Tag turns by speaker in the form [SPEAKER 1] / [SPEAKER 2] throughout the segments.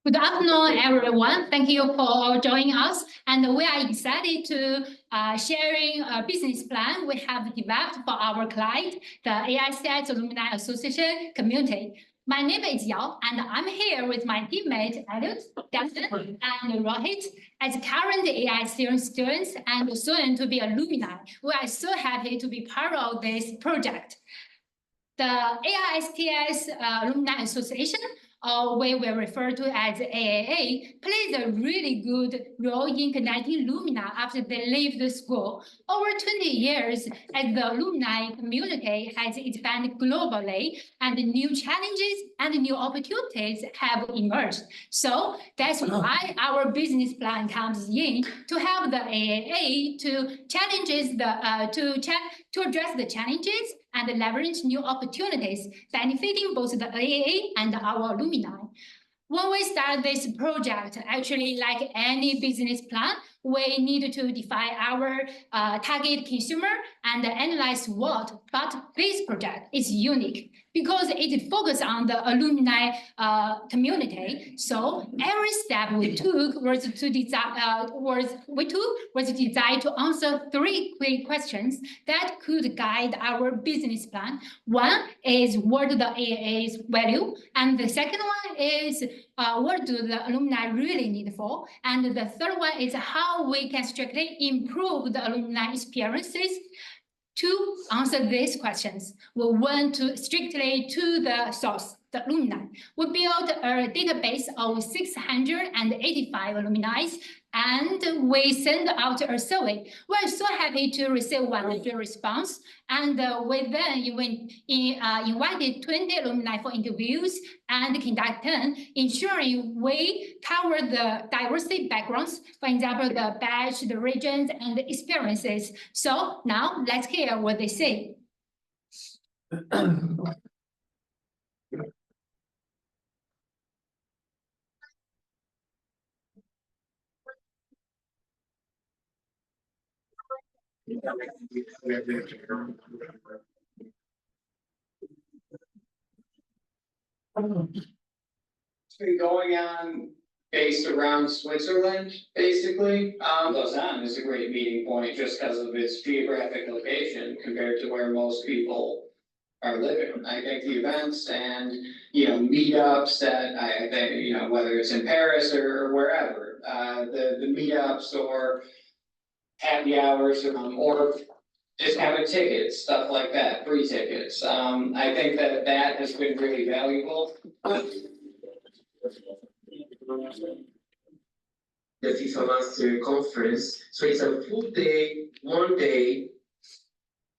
[SPEAKER 1] Good afternoon, everyone. Thank you for joining us. And we are excited to sharing a business plan we have developed for our client, the AISTS Alumni Association community. My name is Yao, and I'm here with my teammates, Elliot, Gaston, and Rohit, as current AI students and soon to be alumni. We are so happy to be part of this project. The AISTS Alumni Association, or we will refer to as AAA, plays a really good role in connecting alumni after they leave the school. Over 20 years, as the alumni community has expanded globally, and new challenges and new opportunities have emerged. So that's why our business plan comes in to help the AAA to address the challenges and leverage new opportunities, benefiting both the AAA and our alumni. When we start this project, actually, like any business plan, we need to define our target consumer and analyze what. But this project is unique because it focuses on the alumni community. So every step we took was designed to answer three quick questions that could guide our business plan. One is what do the AAAs value, and the second one is what do the alumni really need for, and the third one is how we can strictly improve the alumni experiences. To answer these questions, we went strictly to the source, the alumni. We built a database of 685 alumni, and we sent out a survey. We're so happy to receive 100 response, and we then invited 20 alumni for interviews and conduct 10, ensuring we cover the diversity backgrounds, for example, the batch, the regions, and the experiences. So now let's hear what they say.
[SPEAKER 2] It's been going on based around Switzerland, basically. Lausanne is a great meeting point just because of its geographic location compared to where most people are living. I think the events and, meetups that I think, whether it's in Paris or wherever, the meetups or happy hours or discounted tickets, stuff like that, free tickets. I think that has been really valuable.
[SPEAKER 3] The FIFA Master Conference. So it's a full day, one day.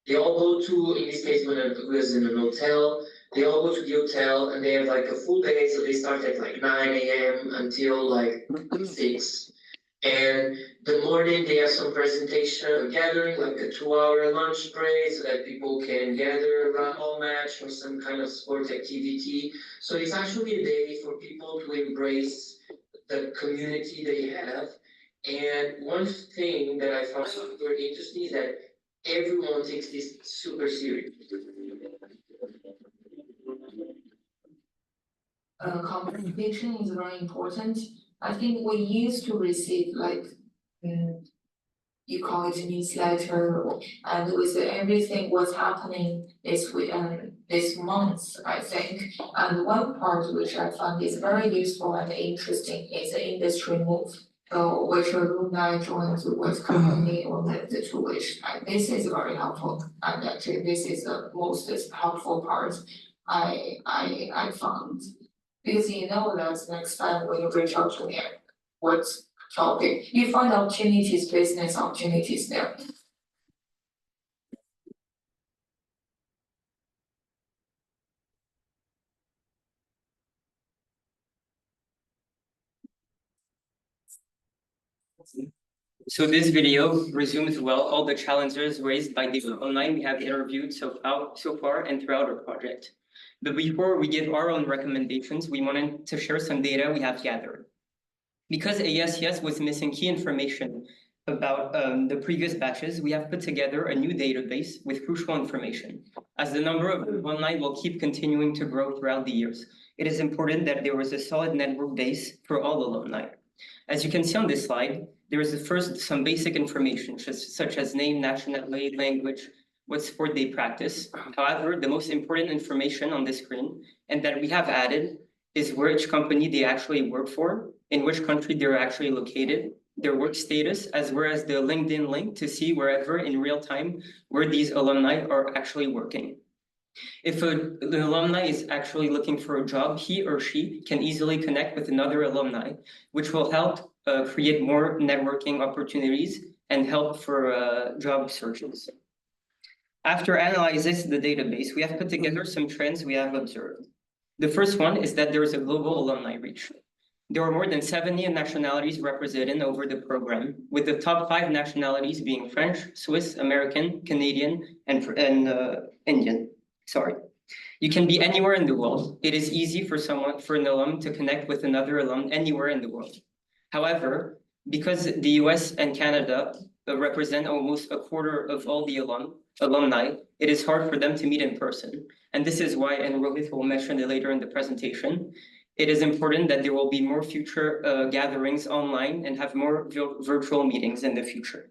[SPEAKER 3] They all go to, in this case, when I was in an hotel, they all go to the hotel and they have like a full day. So they start at like 9 a.m. until like 6. And the morning they have some presentation gathering, like a 2-hour lunch break, so that people can gather around all match or some kind of sport activity. So it's actually a day for people to embrace the community they have. And one thing that I found very interesting is that everyone takes this super serious.
[SPEAKER 4] Communication is very important. I think we used to receive like, you call it a newsletter, and with everything what's happening this week and this month, I think. And one part which I found is very useful and interesting is the industry move. So which alumni joins what company or left to which. This is very helpful, and actually this is the most helpful part I found. Because that next time when you reach out to them, what topic, you find opportunities, business opportunities there.
[SPEAKER 5] So this video resumes well all the challenges raised by the alumni we have interviewed so far and throughout our project. But before we give our own recommendations, we wanted to share some data we have gathered. Because AISTS was missing key information about the previous batches, we have put together a new database with crucial information, as the number of alumni will keep continuing to grow throughout the years. it is important that there was a solid network base for all alumni. As you can see on this slide, there is first some basic information such as name, nationality, language, what sport they practice. However, the most important information on this screen and that we have added is which company they actually work for, in which country they're actually located, their work status, as well as the LinkedIn link to see wherever in real time where these alumni are actually working. If the alumni is actually looking for a job, he or she can easily connect with another alumni, which will help create more networking opportunities and help for job searches. After analyzing the database, we have put together some trends we have observed. The first one is that there is a global alumni reach. There are more than 70 nationalities represented over the program, with the top 5 nationalities being French, Swiss, American, Canadian, and Indian. Sorry. You can be anywhere in the world. It is easy for an alum to connect with another alum anywhere in the world. Rohower, because the US and Canada represent almost a quarter of all the alumni, it is hard for them to meet in person. And this is why, and Rohit will mention it later in the presentation, it is important that there will be more future gatherings online and have more virtual meetings in the future.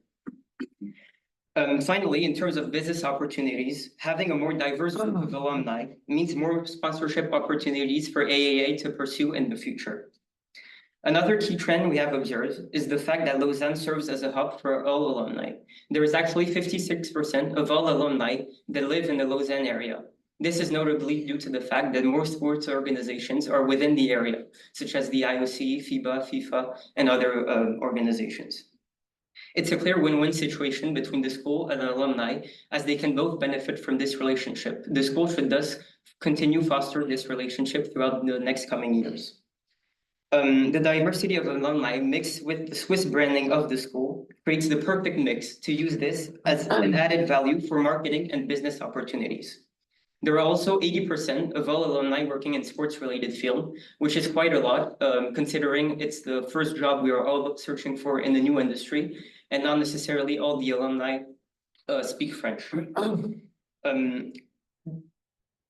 [SPEAKER 5] Finally, in terms of business opportunities, having a more diverse group of alumni means more sponsorship opportunities for AAA to pursue in the future. Another key trend we have observed is the fact that Lausanne serves as a hub for all alumni. There is actually 56% of all alumni that live in the Lausanne area. This is notably due to the fact that more sports organizations are within the area, such as the IOC, FIBA, FIFA, and other organizations. It's a clear win-win situation between the school and the alumni, as they can both benefit from this relationship. The school should thus continue fostering this relationship throughout the next coming years. The diversity of alumni mixed with the Swiss branding of the school creates the perfect mix to use this as an added value for marketing and business opportunities. There are also 80% of all alumni working in sports-related field, which is quite a lot, considering it's the first job we are all searching for in the new industry, and not necessarily all the alumni speak French.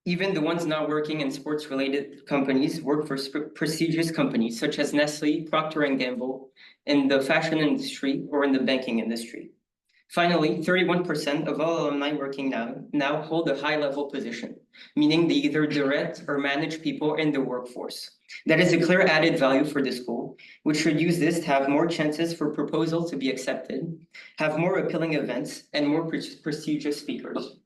[SPEAKER 5] Even the ones not working in sports-related companies work for prestigious companies such as Nestle, Procter & Gamble, in the fashion industry or in the banking industry. Finally, 31% of all alumni working now hold a high-level position, meaning they either direct or manage people in the workforce. That is a clear added value for the school, which should use this to have more chances for proposals to be accepted, have more appealing events, and more prestigious speakers.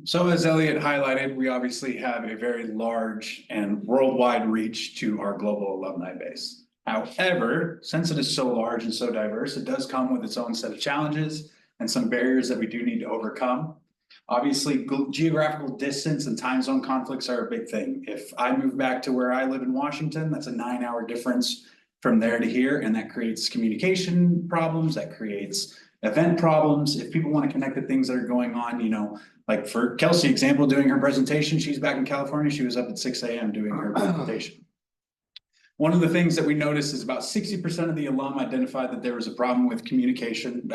[SPEAKER 6] So as Elliot highlighted, we obviously have a very large and worldwide reach to our global alumni base. However, since it is so large and so diverse, it does come with its own set of challenges and some barriers that we do need to overcome. Obviously, geographical distance and time zone conflicts are a big thing. If I move back to where I live in Washington, that's a 9-hour difference from there to here, and that creates communication problems, that creates event problems. If people want to connect the things that are going on, you know, like for Kelsey example, doing her presentation, she's back in California, she was up at 6 a.m. doing her presentation. One of the things that we noticed is about 60% of the alum identified that there was a problem with communication.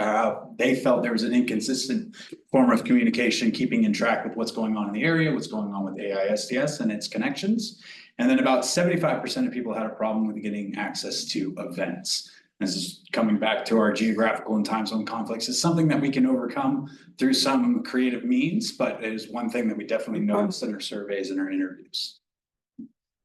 [SPEAKER 6] They felt there was an inconsistent form of communication, keeping in track with what's going on in the area, what's going on with AISTS and its connections. And then about 75% of people had a problem with getting access to events. This is coming back to our geographical and time zone conflicts. It's something that we can overcome through some creative means, but it is one thing that we definitely noticed in our surveys and our interviews.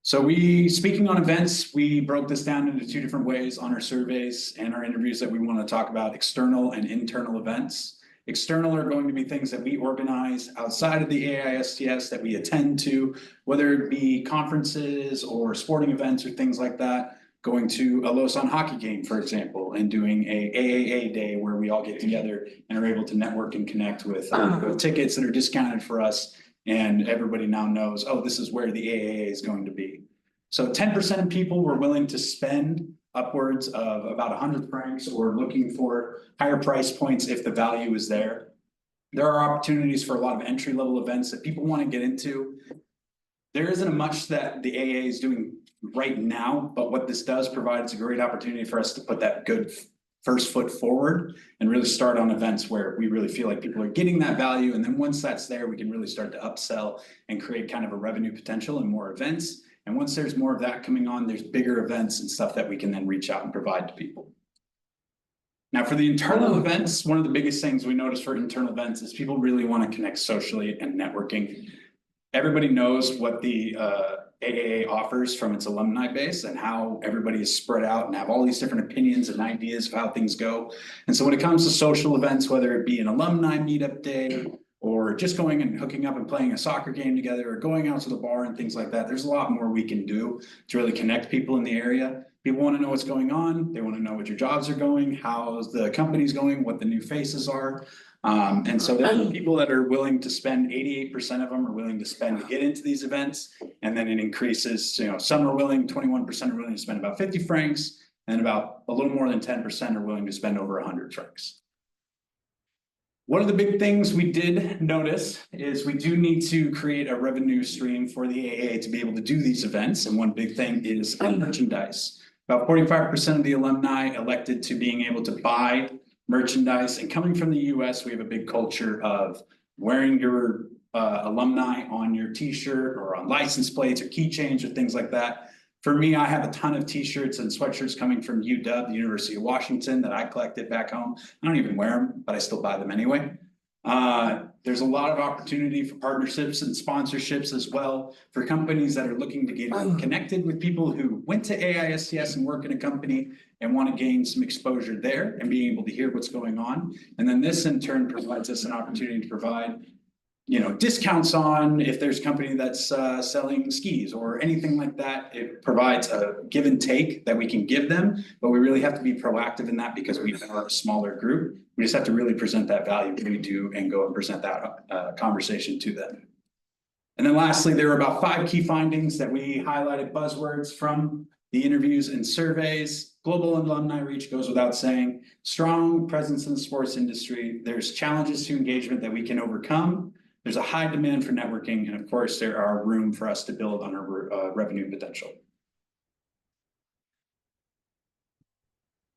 [SPEAKER 6] So speaking on events, we broke this down into 2 different ways on our surveys and our interviews that we want to talk about: external and internal events. External are going to be things that we organize outside of the AISTS that we attend to, whether it be conferences or sporting events or things like that. Going to a Lausanne hockey game, for example, and doing a AAA day where we all get together and are able to network and connect with tickets that are discounted for us. And everybody now knows, oh, this is where the AAA is going to be. So 10% of people were willing to spend upwards of about 100 francs or looking for higher price points if the value is there. There are opportunities for a lot of entry-level events that people want to get into. There isn't much that the AA is doing right now, but what this does provide is a great opportunity for us to put that good first foot forward and really start on events where we really feel like people are getting that value. And then once that's there, we can really start to upsell and create kind of a revenue potential and more events. And once there's more of that coming on, there's bigger events and stuff that we can then reach out and provide to people. Now, for the internal events, one of the biggest things we notice for internal events is people really want to connect socially and networking. Everybody knows what the AAA offers from its alumni base and how everybody is spread out and have all these different opinions and ideas of how things go. And so when it comes to social events, whether it be an alumni meetup day or just going and hooking up and playing a soccer game together or going out to the bar and things like that, there's a lot more we can do to really connect people in the area. People want to know what's going on. They want to know what your jobs are going, how's the company's going, what the new faces are. And so there are people that are willing to spend 88% of them are willing to spend to get into these events. And then it increases, some are willing, 21% are willing to spend about 50 francs, and about a little more than 10% are willing to spend over 100 francs. One of the big things we did notice is we do need to create a revenue stream for the AA to be able to do these events. And one big thing is merchandise. About 45% of the alumni elected to being able to buy merchandise. And coming from the US, we have a big culture of wearing your alumni on your t-shirt or on license plates or keychains or things like that. For me, I have a ton of t-shirts and sweatshirts coming from UW, the University of Washington, that I collected back home. I don't even wear them, but I still buy them anyway. There's a lot of opportunity for partnerships and sponsorships as well for companies that are looking to get connected with people who went to AISTS and work in a company and want to gain some exposure there and being able to hear what's going on. And then this in turn provides us an opportunity to provide, discounts on if there's a company that's selling skis or anything like that. It provides a give and take that we can give them, but we really have to be proactive in that because we are a smaller group. We just have to really present that value when we do and go and present that conversation to them. And then lastly, there are about 5 key findings that we highlighted buzzwords from the interviews and surveys. Global alumni reach goes without saying. Strong presence in the sports industry. There's challenges to engagement that we can overcome. There's a high demand for networking. And of course, there are room for us to build on our revenue potential.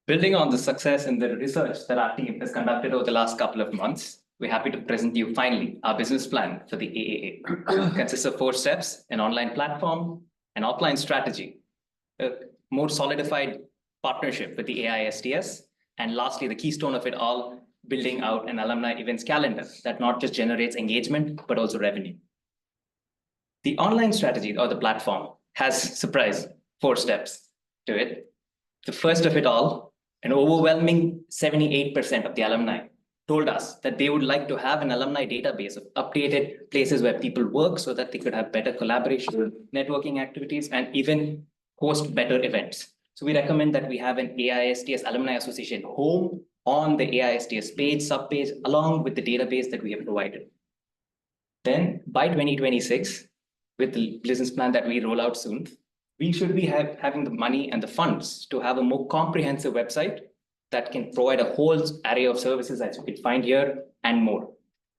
[SPEAKER 7] Building on the success in the research that our team has conducted over the last couple of months, we're happy to present you finally our business plan for the AAA. It consists of 4 steps: an online platform, an offline strategy, a more solidified partnership with the AISTS, and lastly, the keystone of it all, building out an alumni events calendar that not just generates engagement, but also revenue. The online strategy or the platform has, surprise, 4 steps to it. The first of it all, an overwhelming 78% of the alumni told us that they would like to have an alumni database of updated places where people work so that they could have better collaboration, networking activities, and even host better events. So we recommend that we have an AISTS Alumni Association home on the AISTS page, subpage, along with the database that we have provided. Then by 2026, with the business plan that we roll out soon, we should be having the money and the funds to have a more comprehensive website that can provide a whole array of services that you can find here and more.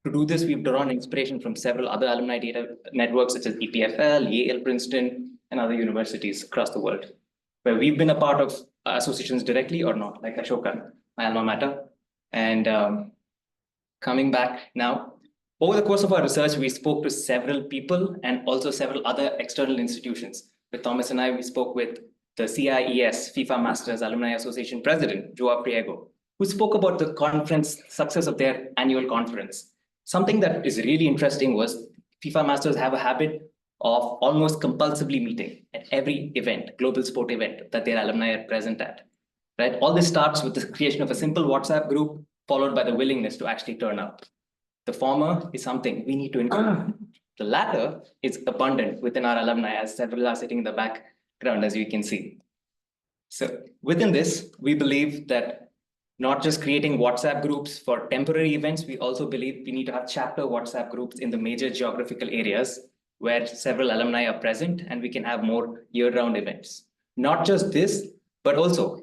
[SPEAKER 7] To do this, we've drawn inspiration from several other alumni data networks such as EPFL, Yale, Princeton, and other universities across the world, where we've been a part of associations directly or not, like Ashoka, my alma mater. And coming back now, over the course of our research, we spoke to several people and also several other external institutions. With Thomas and I, we spoke with the CIES, FIFA Masters Alumni Association President, Joao Priego, who spoke about the conference success of their annual conference. Something that is really interesting was FIFA Masters have a habit of almost compulsively meeting at every event, global sport event that their alumni are present at. Right? All this starts with the creation of a simple WhatsApp group, followed by the willingness to actually turn up. The former is something we need to include. The latter is abundant within our alumni, as several are sitting in the background, as you can see. So within this, we believe that not just creating WhatsApp groups for temporary events, we also believe we need to have chapter WhatsApp groups in the major geographical areas where several alumni are present, and we can have more year-round events. Not just this, but also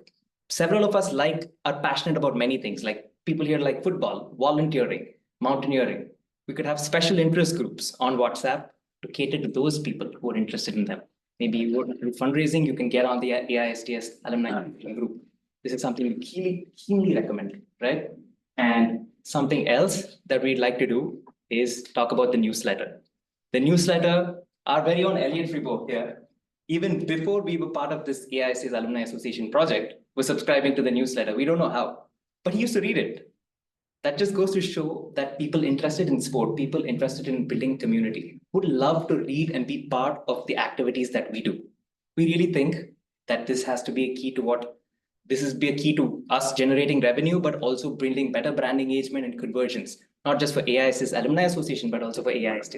[SPEAKER 7] several of us are passionate about many things, like people here like football, volunteering, mountaineering. We could have special interest groups on WhatsApp to cater to those people who are interested in them. Maybe you want to do fundraising, you can get on the AISTS alumni group. This is something we keenly recommend, right? And something else that we'd like to do is talk about the newsletter. The newsletter, our very own Elliot Fribourg here, even before we were part of this AISTS Alumni Association project, was subscribing to the newsletter. We don't know how, but he used to read it. That just goes to show that people interested in sport, people interested in building community, would love to read and be part of the activities that we do. We really think that this has to be a key to us generating revenue, but also building better brand engagement and conversions, not just for AISTS Alumni Association, but also for AISTS.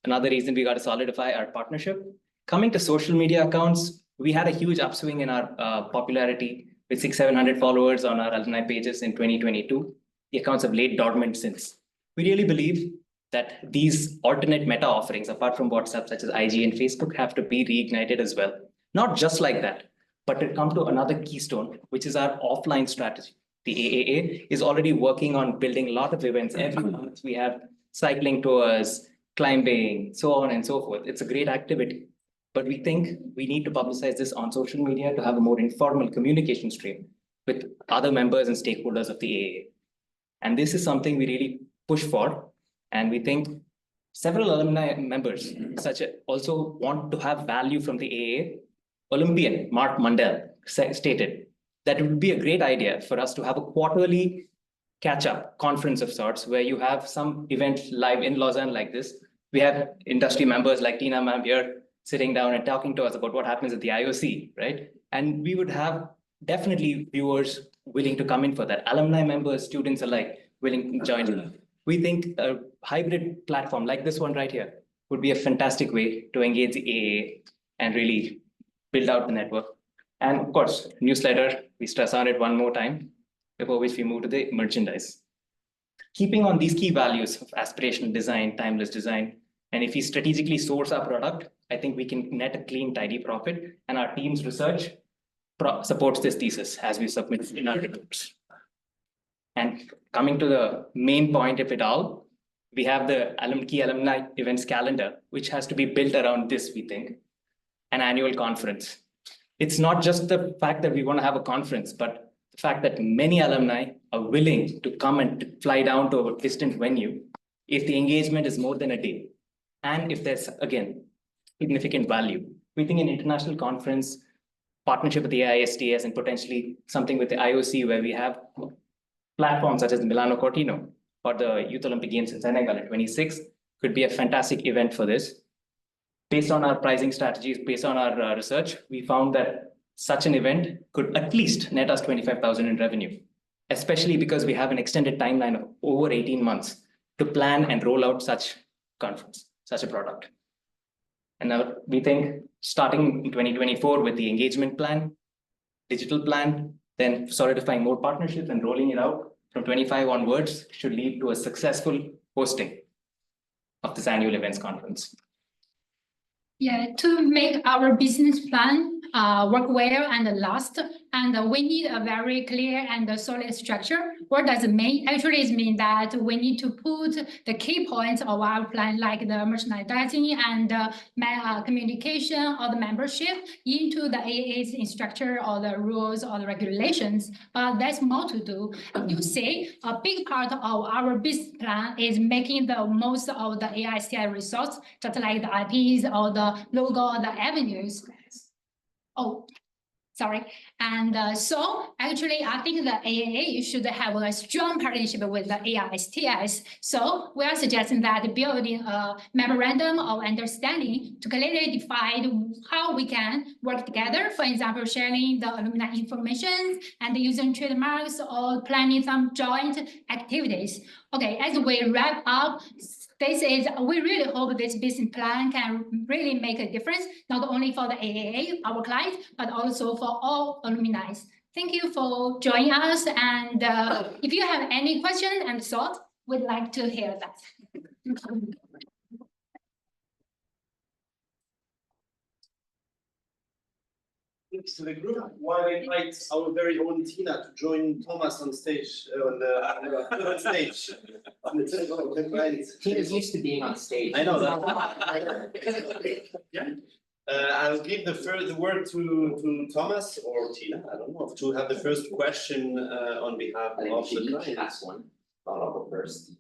[SPEAKER 7] Another reason we got to solidify our partnership. Coming to social media accounts, we had a huge upswing in our popularity with 600-700 followers on our alumni pages in 2022. The accounts have laid dormant since. We really believe that these alternate meta offerings, apart from WhatsApp, such as IG and Facebook, have to be reignited as well. Not just like that, but to come to another keystone, which is our offline strategy. The AAA is already working on building a lot of events. Every month we have cycling tours, climbing, so on and so forth. It's a great activity. But we think we need to publicize this on social media to have a more informal communication stream with other members and stakeholders of the AAA. And this is something we really push for. And we think several alumni members also want to have value from the AAA. Olympian Mark Mundell stated that it would be a great idea for us to have a quarterly catch-up conference of sorts where you have some event live in Lausanne like this. We have industry members like Tina ma'am here sitting down and talking to us about what happens at the IOC, right? And we would have definitely viewers willing to come in for that. Alumni members, students alike, willing to join. We think a hybrid platform like this one right here would be a fantastic way to engage the AA and really build out the network. And of course, newsletter, we stress on it one more time before which we move to the merchandise. Keeping on these key values of aspirational design, timeless design, and if we strategically source our product, I think we can net a clean, tidy profit, and our team's research supports this thesis as we submit in our reports. And coming to the main point of it all, we have the key alumni events calendar, which has to be built around this, we think, an annual conference. It's not just the fact that we want to have a conference, but the fact that many alumni are willing to come and to fly down to a distant venue if the engagement is more than a day. And if there's, again, significant value. We think an international conference, partnership with the AISTS, and potentially something with the IOC where we have platforms such as the Milano Cortino or the Youth Olympic Games in Senegal in 26 could be a fantastic event for this. Based on our pricing strategies, based on our research, we found that such an event could at least net us 25,000 in revenue, especially because we have an extended timeline of over 18 months to plan and roll out such conference, such a product. And now we think starting in 2024 with the engagement plan, digital plan, then solidifying more partnerships and rolling it out from 25 onwards should lead to a successful hosting of this annual events conference.
[SPEAKER 1] Yeah, to make our business plan work well and last, and we need a very clear and solid structure. What does it mean? Actually, it means that we need to put the key points of our plan, like the merchandising and communication or the membership, into the AA's structure or the rules or the regulations. But there's more to do. You see, a big part of our business plan is making the most of the AISTS resource, just like the IPs or the logo or the avenues. Oh, sorry. And so actually, I think the AAA should have a strong partnership with the AISTS. So we are suggesting that building a memorandum of understanding to clearly define how we can work together. For example, sharing the alumni information and using trademarks or planning some joint activities. Okay, as we wrap up, we really hope this business plan can really make a difference, not only for the AAA, our clients, but also for all alumni. Thank you for joining us. And if you have any questions and thoughts, we'd like to hear that.
[SPEAKER 8] So the group want to invite our very own Tina to join Thomas on stage, on stage.
[SPEAKER 3] Tina's used to being on stage.
[SPEAKER 8] I know that. Yeah. I'll give the word to Thomas or Tina, I don't know, to have the first question on behalf
[SPEAKER 9] I think
[SPEAKER 8] of
[SPEAKER 9] we should
[SPEAKER 8] the
[SPEAKER 9] each
[SPEAKER 8] clients.
[SPEAKER 9] ask one. I'll go first.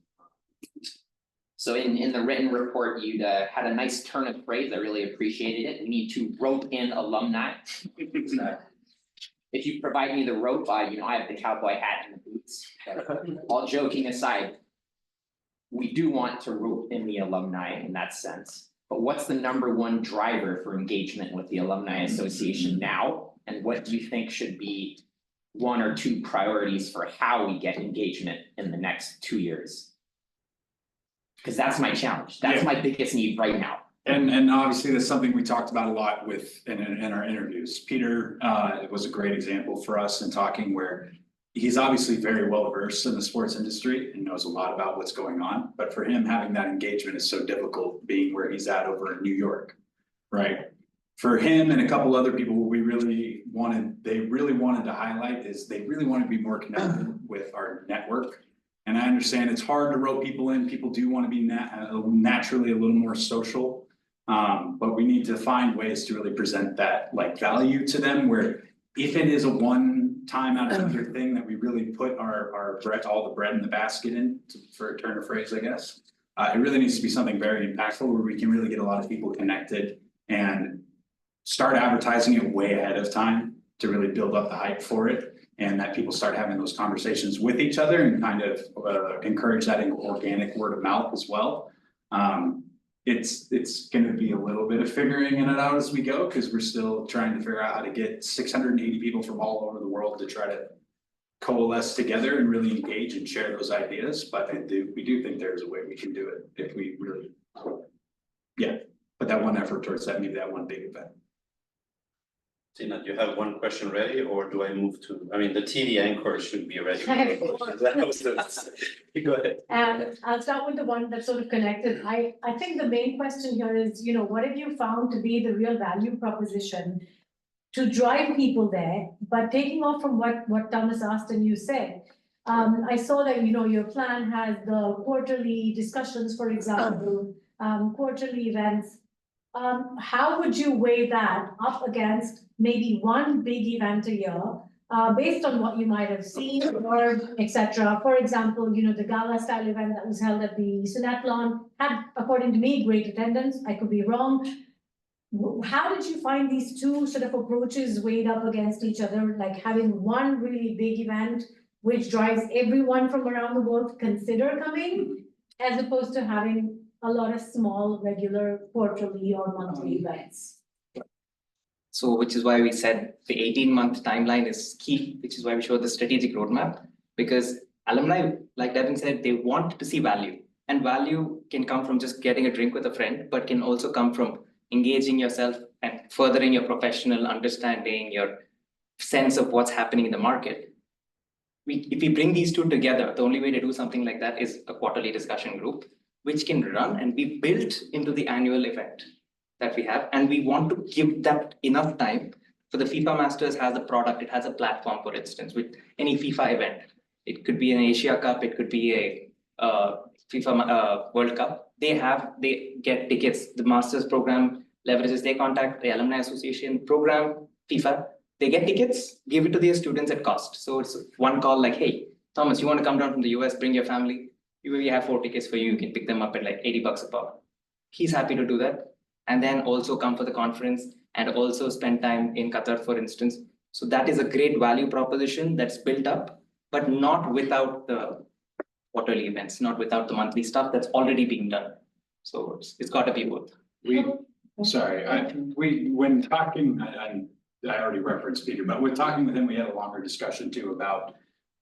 [SPEAKER 9] So in the written report, you'd had a nice turn of phrase, I really appreciated it, we need to rope in alumni. If you provide me the rope, I have the cowboy hat and the boots, but all joking aside. We do want to rope in the alumni in that sense, but what's the number one driver for engagement with the Alumni Association now? And what do you think should be one or two priorities for how we get engagement in the next 2 years? Cause that's my challenge, that's my biggest need right now.
[SPEAKER 6] And obviously, that's something we talked about a lot in our interviews. Peter was a great example for us in talking where he's obviously very well versed in the sports industry and knows a lot about what's going on. But for him, having that engagement is so difficult being where he's at over in New York, right? For him and a couple other people, what they really wanted to highlight is they really want to be more connected with our network. And I understand it's hard to rope people in. People do want to be naturally a little more social. But we need to find ways to really present that like value to them where if it is a one time out of another thing that we really put our bread, all the bread in the basket in, for a turn of phrase, I guess. It really needs to be something very impactful where we can really get a lot of people connected and start advertising it way ahead of time to really build up the hype for it. And that people start having those conversations with each other and kind of encourage that organic word of mouth as well. It's gonna be a little bit of figuring it out as we go, because we're still trying to figure out how to get 680 people from all over the world to try to coalesce together and really engage and share those ideas. But we do think there's a way we can do it if we really, put that one effort towards that, maybe that one big event.
[SPEAKER 8] Tina, do you have one question ready, or do I move to, I mean, the TV anchor should be ready. Go ahead.
[SPEAKER 10] And I'll start with the one that's sort of connected. I think the main question here is, what have you found to be the real value proposition to drive people there? But taking off from what Thomas asked and you said, I saw that, your plan has the quarterly discussions, for example, quarterly events. How would you weigh that up against maybe one big event a year, based on what you might have seen or etc. For example, the gala style event that was held at the Sunathlon had, according to me, great attendance. I could be wrong. How did you find these two sort of approaches weighed up against each other, like having one really big event which drives everyone from around the world to consider coming, as opposed to having a lot of small, regular, quarterly or monthly events?
[SPEAKER 7] So which is why we said the 18-month timeline is key, which is why we showed the strategic roadmap, because alumni, like Devin said, they want to see value, and value can come from just getting a drink with a friend, but can also come from engaging yourself and furthering your professional understanding, your sense of what's happening in the market. If we bring these two together, the only way to do something like that is a quarterly discussion group, which can run and be built into the annual event that we have. And we want to give that enough time. So the FIFA Masters has a product, it has a platform, for instance, with any FIFA event. It could be an Asia Cup, it could be a FIFA World Cup. They get tickets. The Masters program leverages, they contact the Alumni Association program, FIFA. They get tickets, give it to their students at cost. So it's one call like, hey, Thomas, you want to come down from the US, bring your family? We have 4 tickets for you. You can pick them up at like $80 a pop. He's happy to do that. And then also come for the conference and also spend time in Qatar, for instance. So that is a great value proposition that's built up, but not without the quarterly events, not without the monthly stuff that's already being done. So it's got to be both.
[SPEAKER 6] When talking, I already referenced Peter, but when talking with him, we had a longer discussion too about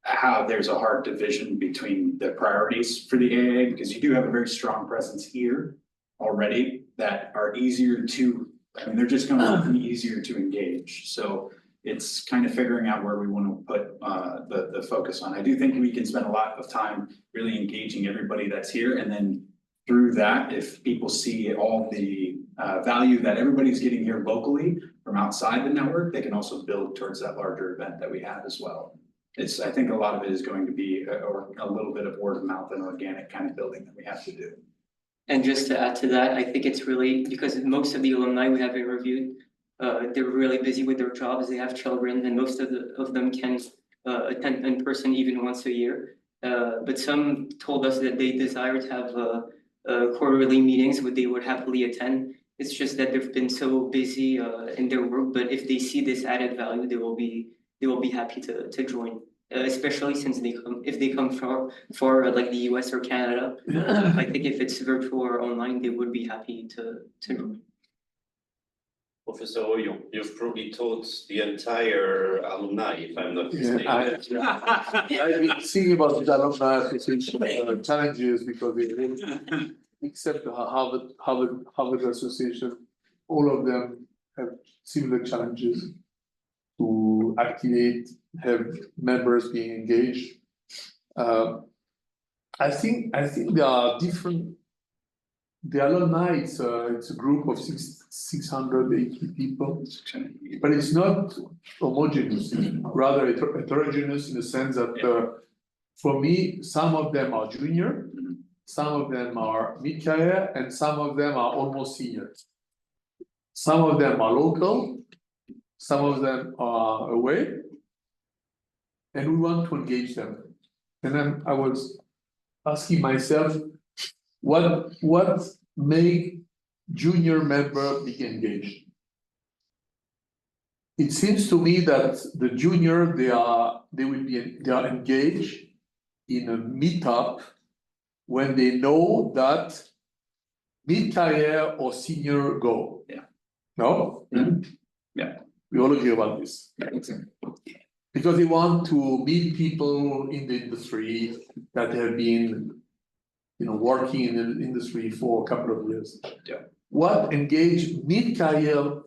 [SPEAKER 6] how there's a hard division between the priorities for the AAA, because you do have a very strong presence here already that are easier to, they're just gonna be easier to engage. So it's kind of figuring out where we want to put the focus on. I do think we can spend a lot of time really engaging everybody that's here, and then through that, if people see all the value that everybody's getting here locally from outside the network, they can also build towards that larger event that we have as well. I think a lot of it is going to be a little bit of word of mouth and organic kind of building that we have to do.
[SPEAKER 5] And just to add to that, I think it's really because most of the alumni we have interviewed, they're really busy with their jobs, they have children, and most of them can attend in person even once a year. But some told us that they desire to have quarterly meetings, which they would happily attend. It's just that they've been so busy in their work, but if they see this added value, they will be happy to join. Especially since if they come for like the US or Canada, I think if it's virtual or online, they would be happy to join.
[SPEAKER 8] Professor Oyon, you've probably taught the entire alumni, if I'm not mistaken.
[SPEAKER 11] I've been thinking about the alumni association challenges because except the Harvard Association, all of them have similar challenges to activate, have members being engaged. I think there are different. The alumni, it's a group of 680 people, but it's not homogeneous, it's rather heterogeneous in the sense that for me, some of them are junior, some of them are mid-career, and some of them are almost senior. Some of them are local, some of them are away, and we want to engage them. And then I was asking myself, what make junior member be engaged? It seems to me that the junior they are engaged in a meetup when they know that mid-career or senior go.
[SPEAKER 6] Yeah.
[SPEAKER 11] No?
[SPEAKER 6] Yeah.
[SPEAKER 11] We all agree about this. Because they want to meet people in the industry that have been working in the industry for a couple of years.
[SPEAKER 6] Yeah.
[SPEAKER 11] What engage mid-career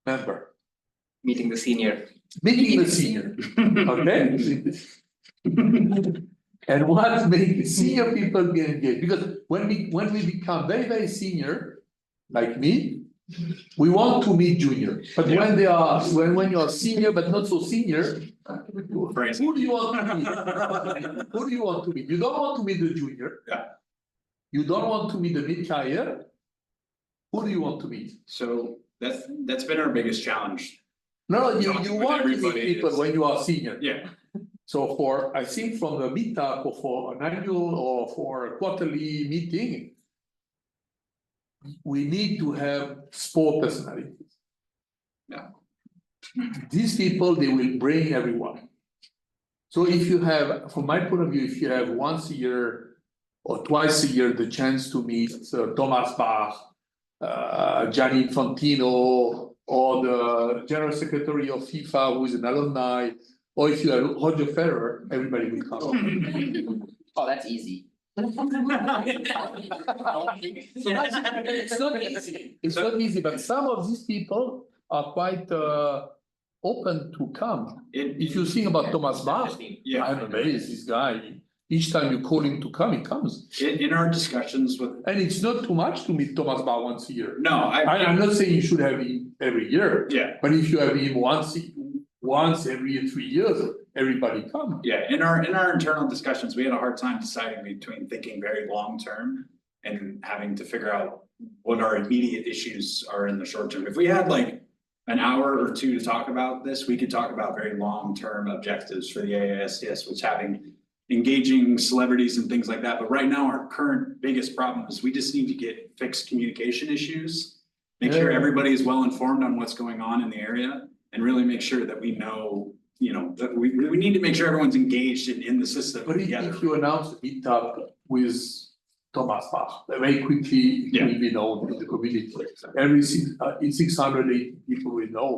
[SPEAKER 11] member?
[SPEAKER 5] Meeting the senior.
[SPEAKER 11] Meeting the senior, okay? And what make senior people get engaged? Because when we become very, very senior, like me, we want to meet junior. But when you are senior but not so senior, who do you want to meet? Who do you want to meet? You don't want to meet the junior.
[SPEAKER 6] Yeah.
[SPEAKER 11] You don't want to meet the mid-career. Who do you want to meet?
[SPEAKER 6] So that's been our biggest challenge.
[SPEAKER 11] No, you
[SPEAKER 6] Talking with
[SPEAKER 11] want to meet
[SPEAKER 6] everybody
[SPEAKER 11] people
[SPEAKER 6] is-
[SPEAKER 11] when you are senior.
[SPEAKER 6] Yeah.
[SPEAKER 11] So I think from the meetup or for an annual or for a quarterly meeting, we need to have sport personalities.
[SPEAKER 6] Yeah.
[SPEAKER 11] These people, they will bring everyone. So if you have, from my point of view, if you have once a year or twice a year the chance to meet Thomas Bach, Gianni Infantino, or the General Secretary of FIFA who is an alumni, or if you have Roger Federer, everybody will come.
[SPEAKER 9] Oh, that's easy.
[SPEAKER 11] It's not easy. It's not easy, but some of these people are quite open to come. If you think about Thomas Bach,
[SPEAKER 6] Yeah.
[SPEAKER 11] I'm amazed, this guy. Each time you call him to come, he comes.
[SPEAKER 6] In our discussions with,
[SPEAKER 11] And it's not too much to meet Thomas Bach once a year.
[SPEAKER 6] no,
[SPEAKER 11] I'm not saying you should have him every year,
[SPEAKER 6] yeah,
[SPEAKER 11] but if you have him once every 3 years, everybody come.
[SPEAKER 6] yeah, in our internal discussions, we had a hard time deciding between thinking very long-term and having to figure out what our immediate issues are in the short term. If we had like an hour or two to talk about this, we could talk about very long-term objectives for the AISTS, which having engaging celebrities and things like that. But right now, our current biggest problem is we just need to get fixed communication issues. Make sure
[SPEAKER 11] Yeah.
[SPEAKER 6] everybody is well informed on what's going on in the area and really make sure that we know, that we need to make sure everyone's engaged in the system
[SPEAKER 11] But
[SPEAKER 6] together.
[SPEAKER 11] if you announce a meetup with Thomas Bach, very quickly it
[SPEAKER 6] Yeah.
[SPEAKER 11] will be known in the community. 680 people will know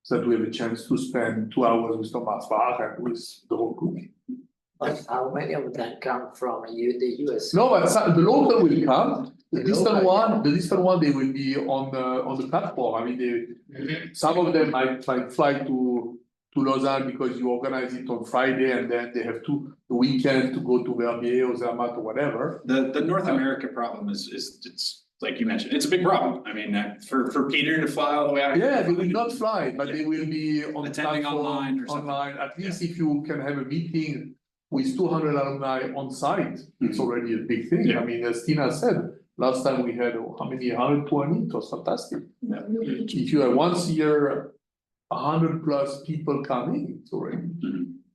[SPEAKER 11] that we have a chance to spend 2 hours with Thomas Bach and with the whole group.
[SPEAKER 12] But how many of them come from the US?
[SPEAKER 11] No, but the local will come, the distant one, they will be on the platform. I mean, some of them might fly to Lausanne because you organize it on Friday and then they have the weekend to go to Verbier or Zermatt or whatever.
[SPEAKER 6] The North America problem is it's like you mentioned, it's a big problem. I mean, for Peter to fly all the way out.
[SPEAKER 11] Yeah, they will not fly, but they will be on the
[SPEAKER 6] Attending
[SPEAKER 11] platform,
[SPEAKER 6] online or something.
[SPEAKER 11] online, at least if you can have a meeting with 200 alumni on site, it's already a big thing.
[SPEAKER 6] Yeah.
[SPEAKER 11] I mean, as Tina said, last time we had, how many, 120, it was fantastic. If you have once a year, 100+ people coming, it's already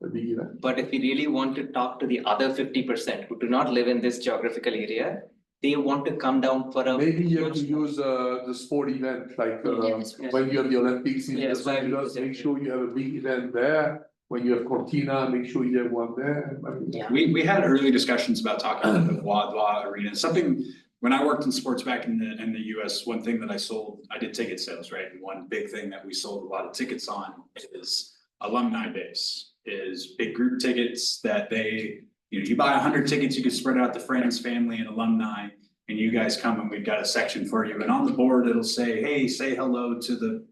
[SPEAKER 11] a big event.
[SPEAKER 7] But if we really want to talk to the other 50% who do not live in this geographical area, they want to come down for a.
[SPEAKER 11] Maybe you have to use the sport event, like
[SPEAKER 1] Yes.
[SPEAKER 11] when you have the Olympics in
[SPEAKER 7] Yes,
[SPEAKER 11] Los Angeles, make sure you have a big event there. When you have Cortina, make sure you have one there. I mean,
[SPEAKER 12] Yeah.
[SPEAKER 6] We had early discussions about talking about the Wadwa Arena, something, when I worked in sports back in the US, one thing that I sold, I did ticket sales, right? And one big thing that we sold a lot of tickets on is alumni base, is big group tickets that they, you buy 100 tickets, you can spread out to friends, family and alumni. And you guys come and we've got a section for you. And on the board, it'll say, hey, say hello to the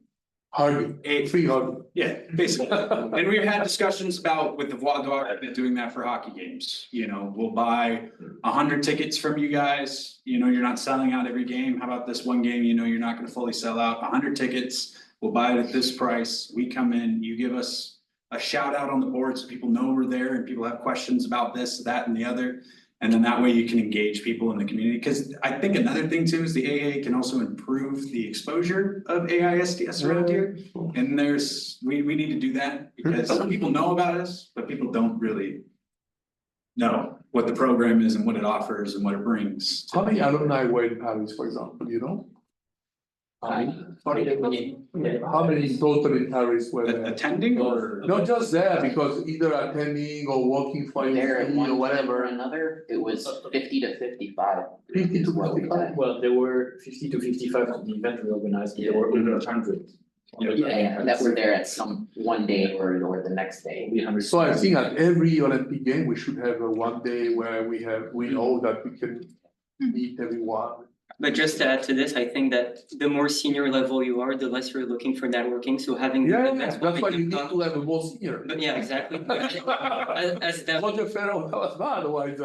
[SPEAKER 11] Hardy, free Hardy.
[SPEAKER 6] yeah, basically. And we've had discussions about with the Wadwa, they're doing that for hockey games. We'll buy 100 tickets from you guys. You're not selling out every game. How about this one game, you're not gonna fully sell out 100 tickets. We'll buy it at this price. We come in, you give us a shout out on the board so people know we're there and people have questions about this, that, and the other. And then that way you can engage people in the community. Because I think another thing too is the AAA can also improve the exposure of AISTS around here. And we need to do that because people know about us, but people don't really know what the program is and what it offers and what it brings.
[SPEAKER 11] How many alumni were in Paris, for example, you know? How many total in Paris were there?
[SPEAKER 6] Attending or?
[SPEAKER 11] Not just there, because either attending or working for
[SPEAKER 9] There at
[SPEAKER 11] AISTS
[SPEAKER 9] one
[SPEAKER 11] or
[SPEAKER 9] time or
[SPEAKER 11] whatever.
[SPEAKER 9] another, it was 50 to 55.
[SPEAKER 11] 50 to
[SPEAKER 9] What we
[SPEAKER 11] 55.
[SPEAKER 9] had.
[SPEAKER 13] Well, there were 50 to 55 of the event we organized, there were over 100.
[SPEAKER 9] Yeah, that were there at some one day or the next day.
[SPEAKER 11] So I think at every Olympic game, we should have a one day where we know that we can meet everyone.
[SPEAKER 5] But just to add to this, I think that the more senior level you are, the less you're looking for networking, so having.
[SPEAKER 11] Yeah,
[SPEAKER 5] events
[SPEAKER 11] that's why
[SPEAKER 5] when
[SPEAKER 11] you need
[SPEAKER 5] come-
[SPEAKER 11] to have a more senior.
[SPEAKER 5] But yeah, exactly. As Devin,
[SPEAKER 11] Roger Ferro, that was bad, otherwise,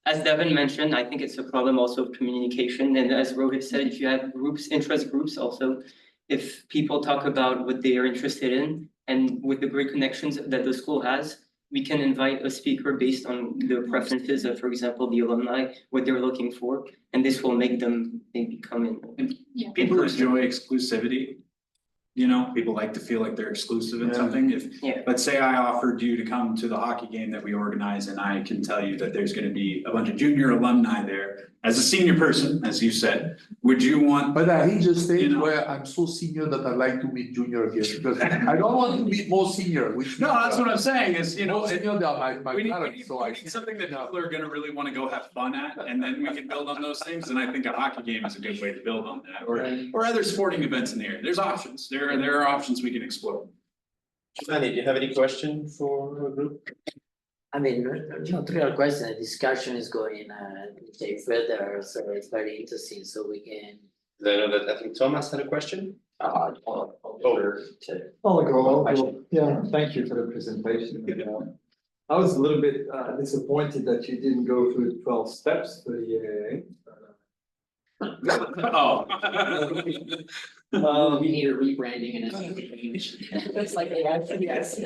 [SPEAKER 5] as Devin mentioned, I think it's a problem also of communication, and as Rohit said, if you have groups, interest groups also. If people talk about what they are interested in, and with the great connections that the school has, we can invite a speaker based on the preferences of, for example, the alumni, what they're looking for, and this will make them maybe come in.
[SPEAKER 1] Yeah.
[SPEAKER 6] People enjoy exclusivity. People like to feel like they're exclusive in
[SPEAKER 11] Yeah.
[SPEAKER 6] something.
[SPEAKER 5] Yeah.
[SPEAKER 6] Let's say I offered you to come to the hockey game that we organize and I can tell you that there's gonna be a bunch of junior alumni there. As a senior person, as you said, would you want?
[SPEAKER 11] but I reach a stage
[SPEAKER 6] You know.
[SPEAKER 11] where I'm so senior that I like to meet junior again, because I don't want to meet more senior, which.
[SPEAKER 6] No, that's what I'm saying is,
[SPEAKER 11] More senior, they are my
[SPEAKER 6] we need
[SPEAKER 11] parents, so I.
[SPEAKER 6] something that people are gonna really wanna go have fun at, and then we can build on those things, and I think a hockey game is a good way to build on that, or other sporting events in the area. There's options, there are options we can explore.
[SPEAKER 8] Giovanni, do you have any question for the group?
[SPEAKER 12] I mean, not real question, the discussion is going, further, so it's very interesting, so we can.
[SPEAKER 8] I know that I think Thomas had a question.
[SPEAKER 13] I'll go, yeah, thank you for the presentation. I was a little bit disappointed that you didn't go through the 12 steps for the AAA.
[SPEAKER 6] Oh.
[SPEAKER 9] We need a rebranding and a name change.
[SPEAKER 12] It's like, yes.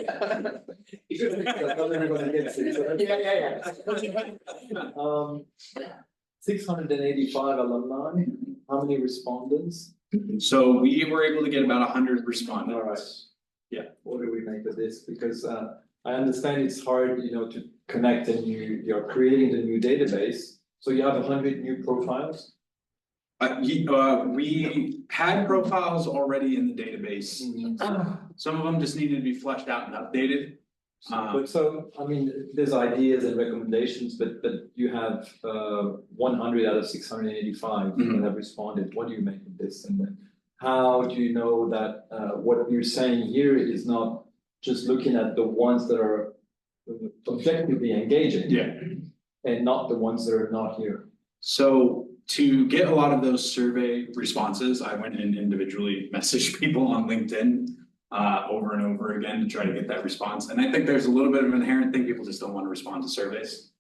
[SPEAKER 13] Yeah. 685 alumni, how many respondents?
[SPEAKER 6] So we were able to get about 100 respondents.
[SPEAKER 13] All right. What do we make of this? Because I understand it's hard, to connect you're creating the new database. So you have 100 new profiles?
[SPEAKER 6] We had profiles already in the database. Some of them just needed to be fleshed out and updated.
[SPEAKER 13] There's ideas and recommendations, but you have 100 out of 685 that have responded. What do you make of this? And then how do you know that what you're saying here is not just looking at the ones that are objectively engaging?
[SPEAKER 6] Yeah.
[SPEAKER 13] And not the ones that are not here.
[SPEAKER 6] So to get a lot of those survey responses, I went and individually messaged people on LinkedIn over and over again to try to get that response. And I think there's a little bit of an inherent thing, people just don't want to respond to surveys.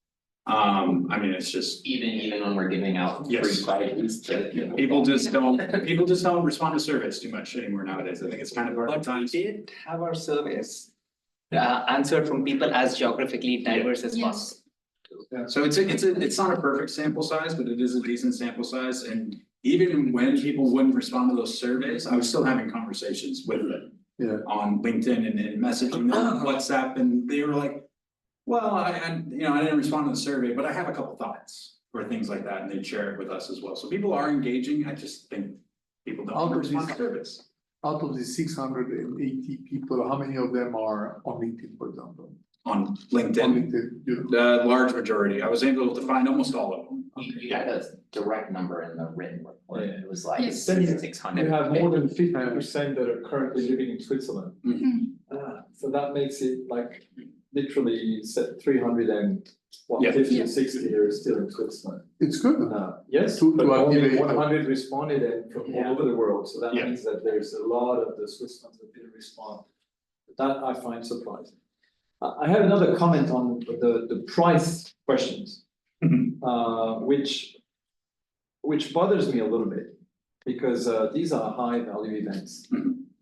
[SPEAKER 6] It's just.
[SPEAKER 9] Even when we're giving out free
[SPEAKER 6] Yes.
[SPEAKER 9] prizes to.
[SPEAKER 6] People just don't respond to surveys too much anymore nowadays. I think it's kind of our
[SPEAKER 7] But we
[SPEAKER 6] times.
[SPEAKER 7] did have our surveys. answered from people as geographically diverse as
[SPEAKER 1] Yes.
[SPEAKER 7] possible.
[SPEAKER 6] Yeah, so it's not a perfect sample size, but it is a decent sample size, and even when people wouldn't respond to those surveys, I was still having conversations with them.
[SPEAKER 11] Yeah.
[SPEAKER 6] On LinkedIn and messaging them on WhatsApp, and they were like, well, I didn't respond to the survey, but I have a couple thoughts or things like that, and they'd share it with us as well. So people are engaging, I just think people don't want to respond to surveys.
[SPEAKER 11] Out of the 680 people, how many of them are on LinkedIn, for example?
[SPEAKER 6] On
[SPEAKER 11] On
[SPEAKER 6] LinkedIn,
[SPEAKER 11] LinkedIn, you know.
[SPEAKER 6] the large majority, I was able to find almost all of them.
[SPEAKER 9] You had a direct number in the written report,
[SPEAKER 13] Yeah.
[SPEAKER 9] it was like
[SPEAKER 1] Yes.
[SPEAKER 9] 600.
[SPEAKER 13] You have more than 50% that are currently living in Switzerland. So that makes it like literally 300 and what,
[SPEAKER 6] Yeah.
[SPEAKER 13] 50
[SPEAKER 1] Yeah.
[SPEAKER 13] or 60 are still in Switzerland.
[SPEAKER 11] It's good.
[SPEAKER 13] Yes,
[SPEAKER 11] To
[SPEAKER 13] but only
[SPEAKER 11] activate-
[SPEAKER 13] 100 responded and from all over the world, so that
[SPEAKER 6] Yeah.
[SPEAKER 13] means that there's a lot of the Swiss ones that didn't respond. That I find surprising. I have another comment on the price questions. Which bothers me a little bit, because these are high value events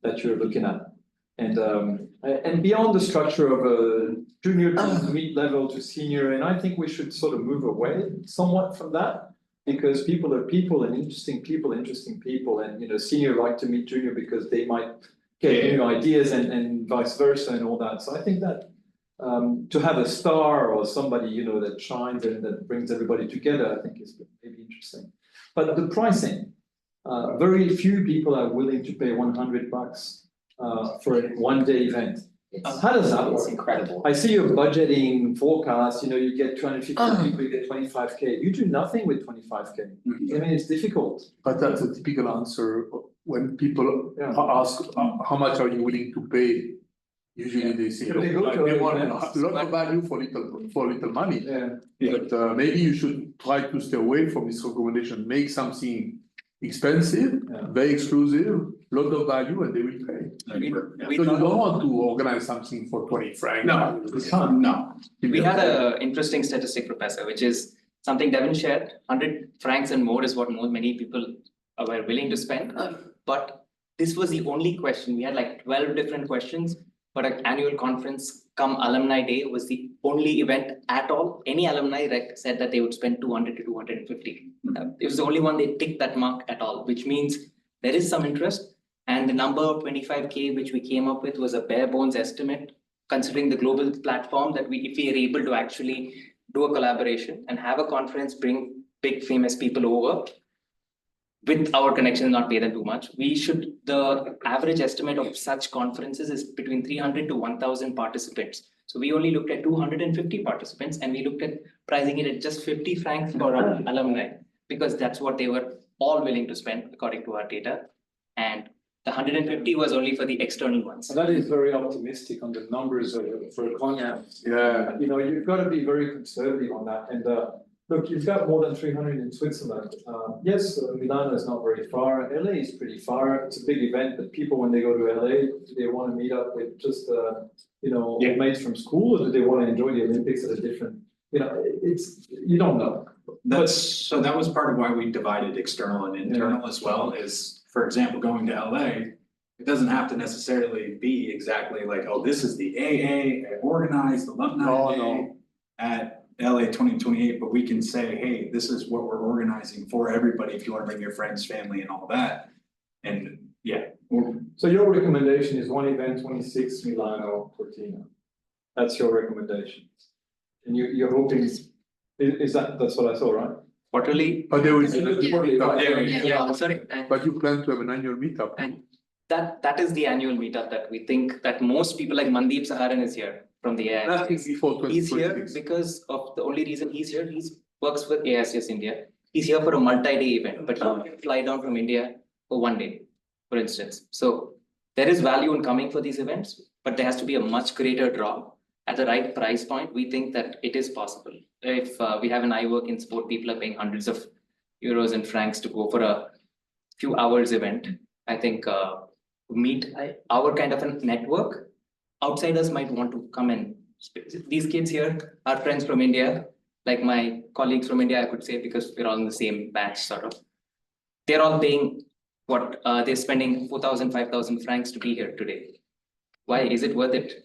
[SPEAKER 13] that you're looking at. And beyond the structure of a junior to mid-level to senior, and I think we should sort of move away somewhat from that. Because people are people and interesting people, and senior like to meet junior because they might get new ideas and vice versa and all that. So I think that to have a star or somebody, that shines and that brings everybody together, I think is maybe interesting. But the pricing, very few people are willing to pay $100 for a one-day event. How does that
[SPEAKER 9] It's
[SPEAKER 13] work?
[SPEAKER 9] incredible.
[SPEAKER 13] I see your budgeting forecast, you get 250 people, you get 25K. You do nothing with 25K. I mean, it's difficult.
[SPEAKER 11] But that's a typical answer when people
[SPEAKER 13] Yeah.
[SPEAKER 11] ask, how much are you willing to pay? Usually they say,
[SPEAKER 13] They go to
[SPEAKER 11] they
[SPEAKER 13] other
[SPEAKER 11] want a
[SPEAKER 13] events.
[SPEAKER 11] lot of value for little money.
[SPEAKER 13] Yeah.
[SPEAKER 11] But maybe you should try to stay away from this recommendation, make something expensive,
[SPEAKER 13] Yeah.
[SPEAKER 11] very exclusive, lot of value, and they will pay. So you don't want to organize something for 20 francs.
[SPEAKER 6] No.
[SPEAKER 7] We had a interesting statistic, Professor, which is something Devin shared, 100 francs and more is what many people were willing to spend. But this was the only question, we had like 12 different questions, but an annual conference come alumni day was the only event at all. Any alumni said that they would spend 200 to 250. It was the only one they ticked that mark at all, which means there is some interest. And the number of 25K which we came up with was a bare bones estimate, considering the global platform that if we are able to actually do a collaboration and have a conference, bring big famous people over with our connections, not pay them too much. The average estimate of such conferences is between 300 to 1,000 participants. So we only looked at 250 participants, and we looked at pricing it at just 50 francs for our alumni, because that's what they were all willing to spend according to our data. And the 150 was only for the external ones.
[SPEAKER 13] That is very optimistic on the numbers for a conference.
[SPEAKER 11] Yeah.
[SPEAKER 13] You've got to be very conservative on that. And look, you've got more than 300 in Switzerland. Yes, Milano is not very far. LA is pretty far. It's a big event, but people, when they go to LA, they want to meet up with just, old mates from school, or do they want to enjoy the Olympics at a different, you don't know.
[SPEAKER 6] So that was part of why we divided external and internal as well, is, for example, going to LA, it doesn't have to necessarily be exactly like, oh, this is the AA organized alumni day at LA 2028, but we can say, hey, this is what we're organizing for everybody if you want to bring your friends, family, and all that. And
[SPEAKER 13] So your recommendation is one event, 26 Milano, Cortina. That's your recommendation. And you're hoping, that's what I saw, right?
[SPEAKER 7] Quarterly.
[SPEAKER 11] But there is.
[SPEAKER 7] Sorry.
[SPEAKER 11] But you plan to have an annual meetup.
[SPEAKER 7] And that is the annual meetup that we think that most people, like Mandeep Saharan is here from the AISTS.
[SPEAKER 11] That's before
[SPEAKER 7] He's here
[SPEAKER 11] 2026.
[SPEAKER 7] because of the only reason he's here, he works with AISTS India. He's here for a multi-day event, but he can fly down from India for one day, for instance. So there is value in coming for these events, but there has to be a much greater draw at the right price point. We think that it is possible. If we have an iWork in sport, people are paying hundreds of euros and francs to go for a few hours event. I think meet our kind of a network. Outsiders might want to come in. These kids here are friends from India, like my colleagues from India, I could say, because we're all in the same batch, sort of. They're all paying they're spending 4,000, 5,000 francs to be here today. Why is it worth it?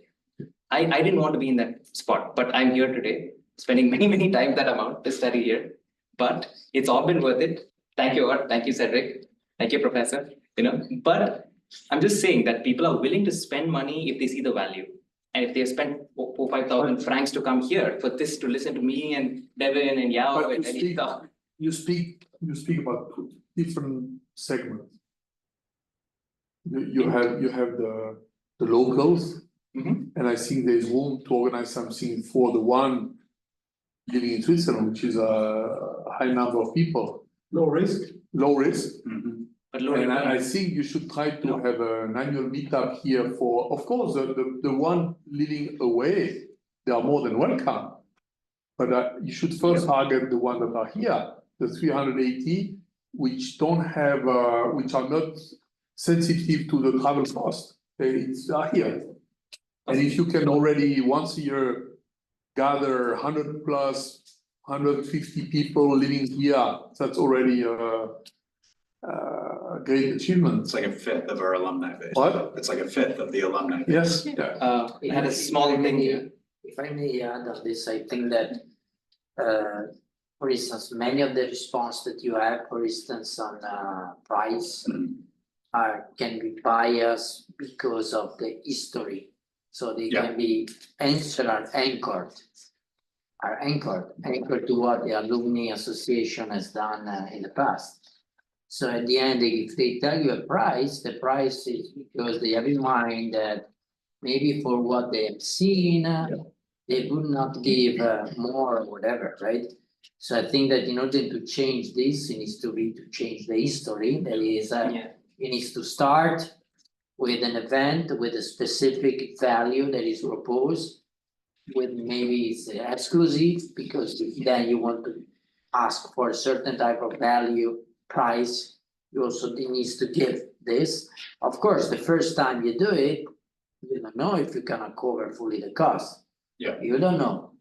[SPEAKER 7] I didn't want to be in that spot, but I'm here today, spending many times that amount to study here. But it's all been worth it. Thank you, Art. Thank you, Cedric. Thank you, Professor. But I'm just saying that people are willing to spend money if they see the value. And if they spend 4,000-5,000 francs to come here for this, to listen to me and Devin and Yao
[SPEAKER 11] But
[SPEAKER 7] and Anita.
[SPEAKER 11] you speak about different segments. You have the locals. And I think there's room to organize something for the one living in Switzerland, which is a high number of people.
[SPEAKER 13] Low risk.
[SPEAKER 11] Low risk.
[SPEAKER 7] But low
[SPEAKER 11] And
[SPEAKER 7] return.
[SPEAKER 11] I think you should try to have an annual meetup here for, of course, the one living away, they are more than welcome. But you should first target the ones that are here, the 380, which don't have, which are not sensitive to the travel cost. They are here. And if you can already once a year gather 100 plus 150 people living here, that's already a great achievement.
[SPEAKER 6] It's like a fifth of our alumni base.
[SPEAKER 11] What?
[SPEAKER 6] It's like a fifth of the alumni base.
[SPEAKER 11] Yes.
[SPEAKER 7] We had a small thing here.
[SPEAKER 12] If I may add on this, I think that, for instance, many of the response that you have, for instance, on price, can be biased because of the history. So they can be anchored to what the Alumni Association has done in the past. So at the end, if they tell you a price, the price is because they have in mind that maybe for what they have seen, they would not give more or whatever, right? So I think that in order to change this, it needs to be to change the history. That is, it needs to start with an event with a specific value that is proposed, with maybe it's exclusive, because then you want to ask for a certain type of value price. You also needs to give this. Of course, the first time you do it, you don't know if you cannot cover fully the cost. You don't know.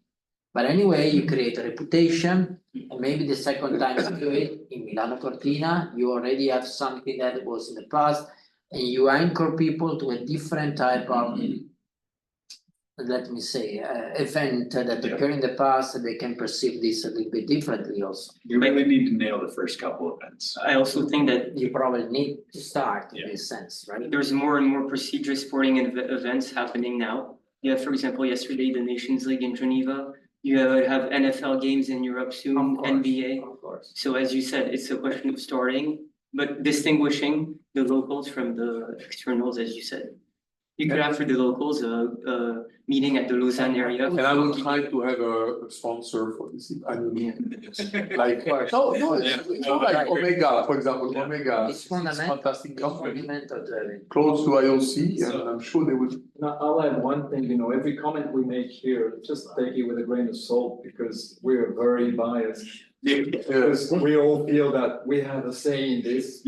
[SPEAKER 12] But anyway, you create a reputation, and maybe the second time you do it in Milano Cortina, you already have something that was in the past. And you anchor people to a different type of, let me say, event that occurred in the past, and they can perceive this a little bit differently also.
[SPEAKER 6] You really need to nail the first couple events.
[SPEAKER 5] I also think that
[SPEAKER 12] You probably need to start in this sense, right?
[SPEAKER 5] there's more and more prestigious sporting events happening now. You have, for example, yesterday, the Nations League in Geneva. You have NFL games in Europe soon, NBA.
[SPEAKER 12] Of course.
[SPEAKER 5] So as you said, it's a question of starting, but distinguishing the locals from the externals, as you said. You could have for the locals a meeting at the Lausanne area.
[SPEAKER 11] And I will try to have a sponsor for this annual meeting. Like, no, it's not like Omega, for example, Omega
[SPEAKER 12] It's
[SPEAKER 11] is
[SPEAKER 12] fundamental.
[SPEAKER 11] fantastic company,
[SPEAKER 12] Fundamental to everything.
[SPEAKER 11] close to IOC, and I'm sure they will.
[SPEAKER 13] Now, I'll add one thing, every comment we make here, just take it with a grain of salt, because we're very biased. Because we all feel that we have a say in this.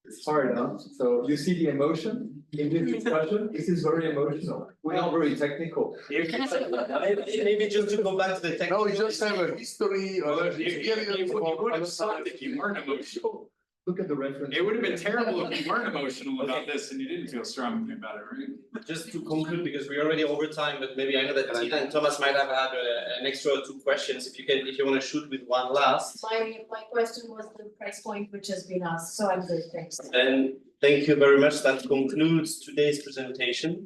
[SPEAKER 13] It's hard, huh? So you see the emotion in this discussion, this is very emotional, we're not very technical.
[SPEAKER 8] Maybe just to go back to the technical.
[SPEAKER 11] No, we just have a history.
[SPEAKER 6] If you weren't emotional.
[SPEAKER 13] Look at the reference.
[SPEAKER 6] It would have been terrible if you weren't emotional about this and you didn't feel strongly about it, right?
[SPEAKER 8] Just to conclude, because we're already over time, but maybe I know that Tina and Thomas might have had an extra 2 questions, if you wanna shoot with one last.
[SPEAKER 10] My question was the price point which has been asked, so I'm good, thanks.
[SPEAKER 8] And thank you very much, that concludes today's presentation.